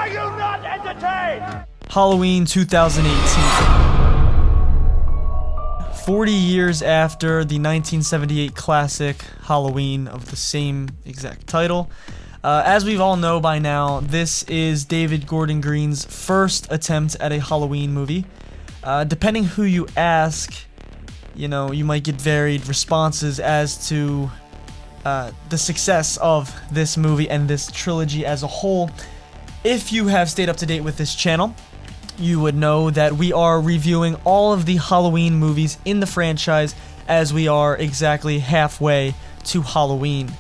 Are you not entertained? Halloween 2018. 40 years after the 1978 classic Halloween of the same exact title. As we all know by now, this is David Gordon Green's first attempt at a Halloween movie. Depending who you ask, you might get varied responses as to the success of this movie and this trilogy as a whole. If you have stayed up to date with this channel, you would know that we are reviewing all of the Halloween movies in the franchise as we are exactly halfway to Halloween.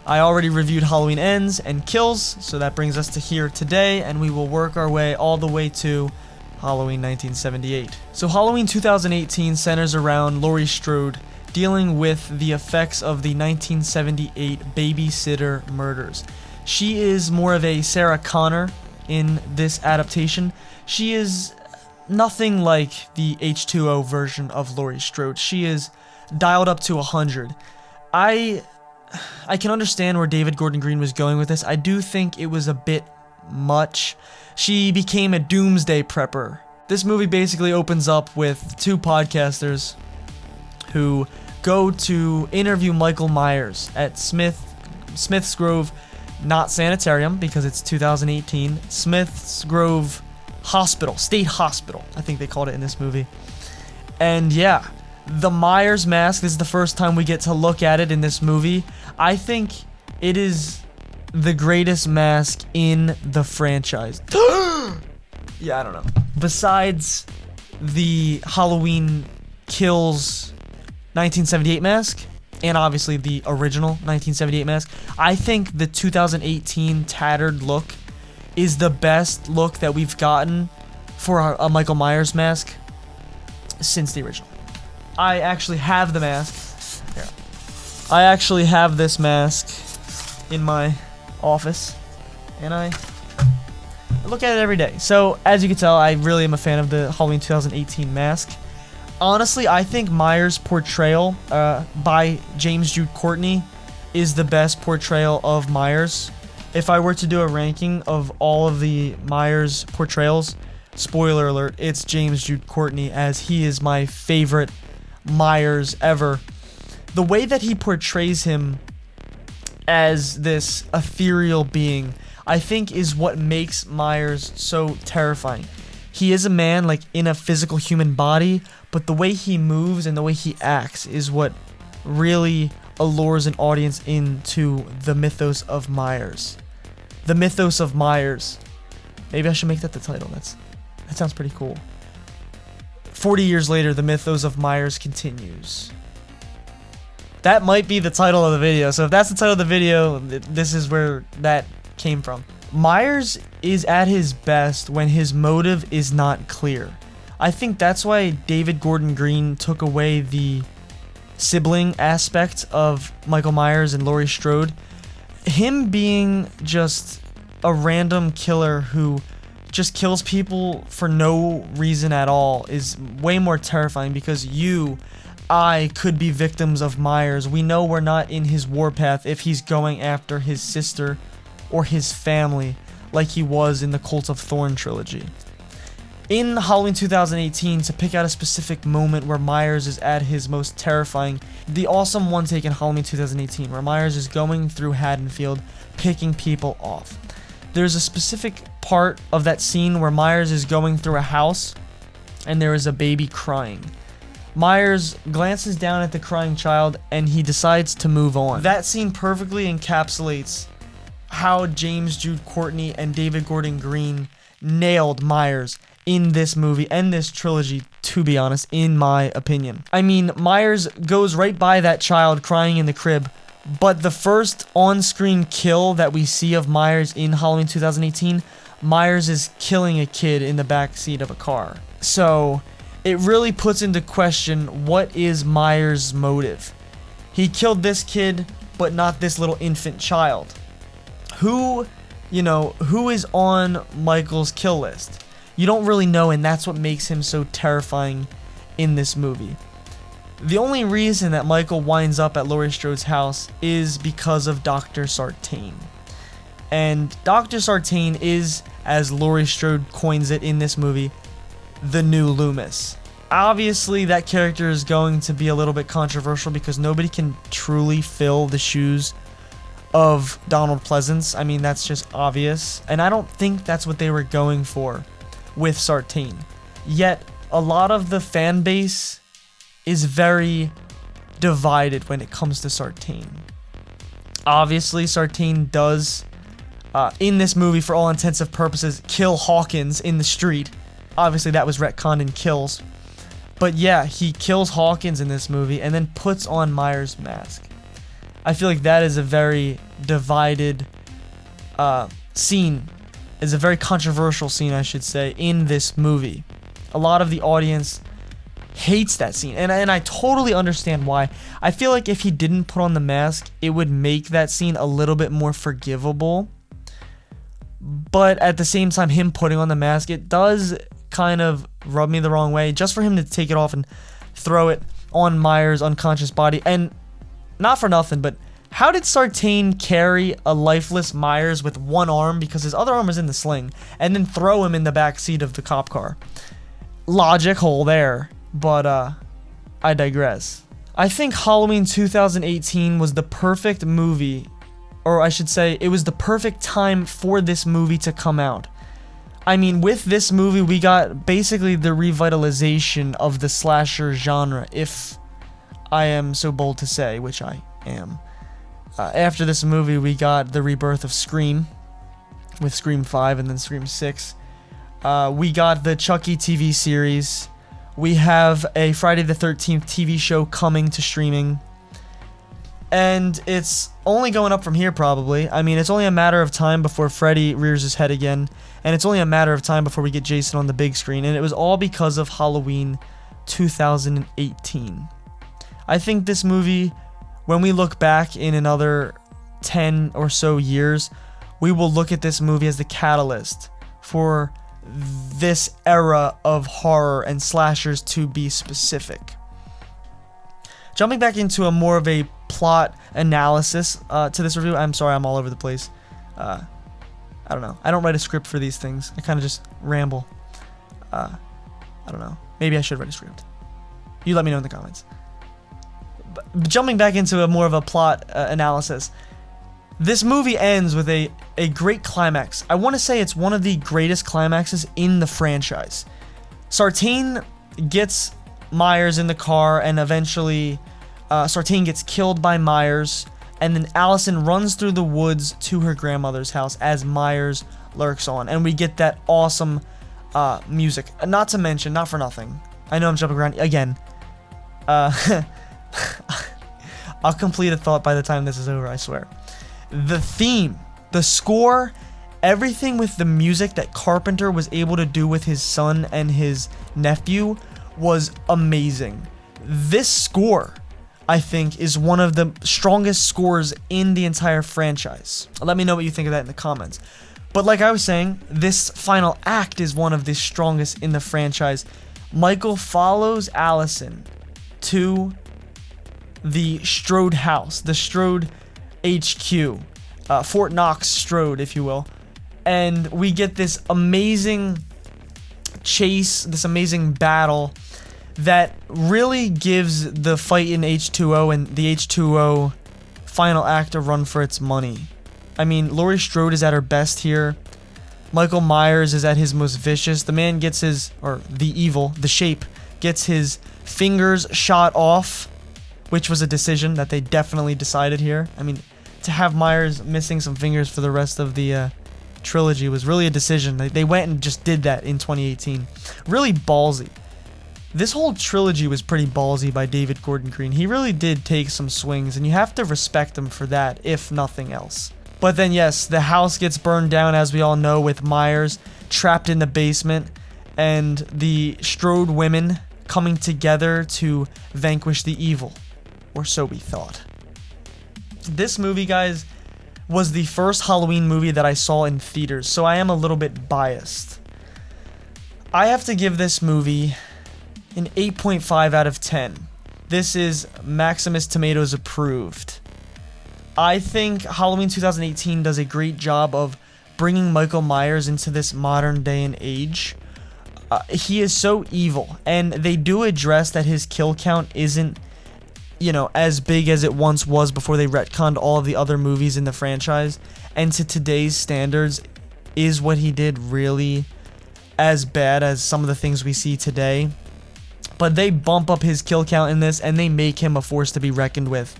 I already reviewed Halloween Ends and Kills, so that brings us to here today, and we will work our way all the way to Halloween 1978. So Halloween 2018 centers around Laurie Strode dealing with the effects of the 1978 babysitter murders. She is more of a Sarah Connor in this adaptation. She is nothing like the H2O version of Laurie Strode. She is dialed up to 100. I can understand where David Gordon Green was going with this. I do think it was a bit much. She became a doomsday prepper. This movie basically opens up with two podcasters who go to interview Michael Myers at Smith's Grove, not sanitarium because it's 2018, Smith's Grove Hospital, State Hospital, I think they called it in this movie. And yeah, the Myers mask, this is the first time we get to look at it in this movie. I think it is the greatest mask in the franchise. Yeah, I don't know. Besides the Halloween Kills 1978 mask, and obviously the original 1978 mask, I think the 2018 tattered look is the best look that we've gotten for a Michael Myers mask since the original. I actually have the mask. Here. I actually have this mask in my office, and I look at it every day. So, as you can tell, I really am a fan of the Halloween 2018 mask. Honestly, I think Myers' portrayal by James Jude Courtney is the best portrayal of Myers. If I were to do a ranking of all of the Myers portrayals, spoiler alert, it's James Jude Courtney, as he is my favorite Myers ever. The way that he portrays him as this ethereal being, I think, is what makes Myers so terrifying. He is a man, like, in a physical human body, but the way he moves and the way he acts is what really allures an audience into the mythos of Myers. The mythos of Myers. Maybe I should make that the title. That sounds pretty cool. 40 years later, the mythos of Myers continues. That might be the title of the video. So if that's the title of the video, this is where that came from. Myers is at his best when his motive is not clear. I think that's why David Gordon Green took away the sibling aspect of Michael Myers and Laurie Strode. Him being just a random killer who just kills people for no reason at all is way more terrifying, because I could be victims of Myers. We know we're not in his warpath if he's going after his sister or his family like he was in the Cult of Thorn trilogy. In Halloween 2018, to pick out a specific moment where Myers is at his most terrifying, the awesome one take in Halloween 2018, where Myers is going through Haddonfield, picking people off. There's a specific part of that scene where Myers is going through a house, and there is a baby crying. Myers glances down at the crying child, and he decides to move on. That scene perfectly encapsulates how James Jude Courtney and David Gordon Green nailed Myers in this movie and this trilogy, to be honest, in my opinion. I mean, Myers goes right by that child crying in the crib, but the first on-screen kill that we see of Myers in Halloween 2018, Myers is killing a kid in the back seat of a car. So it really puts into question, what is Myers' motive? He killed this kid, but not this little infant child. Who is on Michael's kill list? You don't really know, and that's what makes him so terrifying in this movie. The only reason that Michael winds up at Laurie Strode's house is because of Dr. Sartain. And Dr. Sartain is, as Laurie Strode coins it in this movie, the new Loomis. Obviously, that character is going to be a little bit controversial because nobody can truly fill the shoes of Donald Pleasance. I mean, that's just obvious. And I don't think that's what they were going for with Sartain. Yet, a lot of the fan base is very divided when it comes to Sartain. Obviously, Sartain does, in this movie, for all intents and purposes, kill Hawkins in the street. Obviously, that was retconned in Kills. But yeah, he kills Hawkins in this movie and then puts on Myers' mask. I feel like that is a very divided scene. It's a very controversial scene, I should say, in this movie. A lot of the audience hates that scene, and I totally understand why. I feel like if he didn't put on the mask, it would make that scene a little bit more forgivable. But at the same time, him putting on the mask, it does kind of rub me the wrong way, just for him to take it off and throw it on Myers' unconscious body. And not for nothing, but how did Sartain carry a lifeless Myers with one arm, because his other arm was in the sling, and then throw him in the back seat of the cop car? Logic hole there, but I digress. I think Halloween 2018 was the perfect movie, or I should say, it was the perfect time for this movie to come out. I mean, with this movie, we got basically the revitalization of the slasher genre, if I am so bold to say, which I am. After this movie, we got the rebirth of Scream, with Scream 5 and then Scream 6. We got the Chucky TV series. We have a Friday the 13th TV show coming to streaming. And it's only going up from here, probably. I mean, it's only a matter of time before Freddy rears his head again. And it's only a matter of time before we get Jason on the big screen. And it was all because of Halloween 2018. I think this movie, when we look back in another 10 or so years, we will look at this movie as the catalyst for this era of horror and slashers, to be specific. Jumping back into a more of a plot analysis to this review. I'm sorry, I'm all over the place. I don't know. I don't write a script for these things. I kind of just ramble. I don't know. Maybe I should write a script. You let me know in the comments. But jumping back into a more of a plot analysis. This movie ends with a great climax. I want to say it's one of the greatest climaxes in the franchise. Sartain gets Myers in the car, and eventually Sartain gets killed by Myers, and then Allison runs through the woods to her grandmother's house as Myers lurks on, and we get that awesome music. Not to mention, not for nothing, I know I'm jumping around again. I'll complete a thought by the time this is over, I swear. The theme, the score, everything with the music that Carpenter was able to do with his son and his nephew was amazing. This score, I think, is one of the strongest scores in the entire franchise. Let me know what you think of that in the comments. But like I was saying, this final act is one of the strongest in the franchise. Michael follows Allison to the Strode house, the Strode HQ, Fort Knox Strode, if you will. And we get this amazing chase, this amazing battle that really gives the fight in H2O and the H2O final act a run for its money. I mean, Laurie Strode is at her best here. Michael Myers is at his most vicious. The man gets his, or the evil, the shape, gets his fingers shot off, which was a decision that they definitely decided here. I mean, to have Myers missing some fingers for the rest of the trilogy was really a decision. They went and just did that in 2018. Really ballsy. This whole trilogy was pretty ballsy by David Gordon Green. He really did take some swings, and you have to respect him for that, if nothing else. But then yes, the house gets burned down, as we all know, with Myers trapped in the basement, and the Strode women coming together to vanquish the evil. Or so we thought. This movie, guys, was the first Halloween movie that I saw in theaters, so I am a little bit biased. I have to give this movie an 8.5 out of 10. This is Maximus Tomatoes approved. I think Halloween 2018 does a great job of bringing Michael Myers into this modern day and age. He is so evil, and they do address that his kill count isn't, as big as it once was before they retconned all of the other movies in the franchise. And to today's standards, is what he did really as bad as some of the things we see today? But they bump up his kill count in this, and they make him a force to be reckoned with.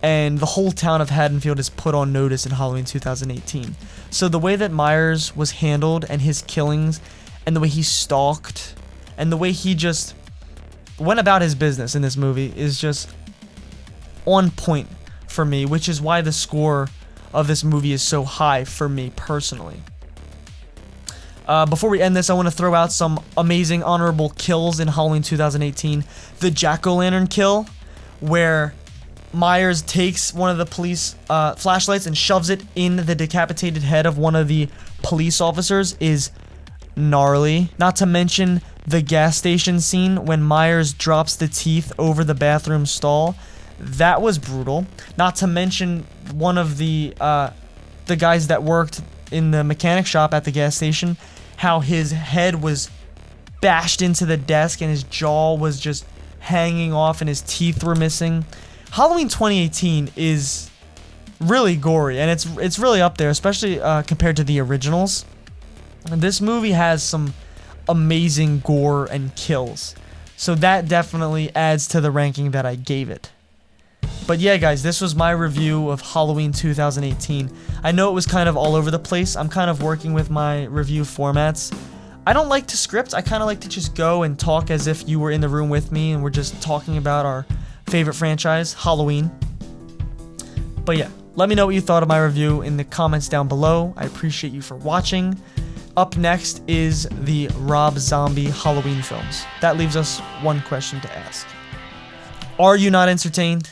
And the whole town of Haddonfield is put on notice in Halloween 2018. So the way that Myers was handled, and his killings, and the way he stalked, and the way he just went about his business in this movie is just on point for me, which is why the score of this movie is so high for me personally. Before we end this, I want to throw out some amazing honorable kills in Halloween 2018. The jack-o'-lantern kill, where Myers takes one of the police flashlights and shoves it in the decapitated head of one of the police officers, is gnarly. Not to mention the gas station scene when Myers drops the teeth over the bathroom stall. That was brutal. Not to mention one of the guys that worked in the mechanic shop at the gas station, how his head was bashed into the desk and his jaw was just hanging off and his teeth were missing. Halloween 2018 is really gory, and it's really up there, especially compared to the originals. This movie has some amazing gore and kills, so that definitely adds to the ranking that I gave it. But yeah, guys, this was my review of Halloween 2018. I know it was kind of all over the place. I'm kind of working with my review formats. I don't like to script. I kind of like to just go and talk as if you were in the room with me and we're just talking about our favorite franchise, Halloween. But yeah, let me know what you thought of my review in the comments down below. I appreciate you for watching. Up next is the Rob Zombie Halloween films. That leaves us one question to ask. Are you not entertained?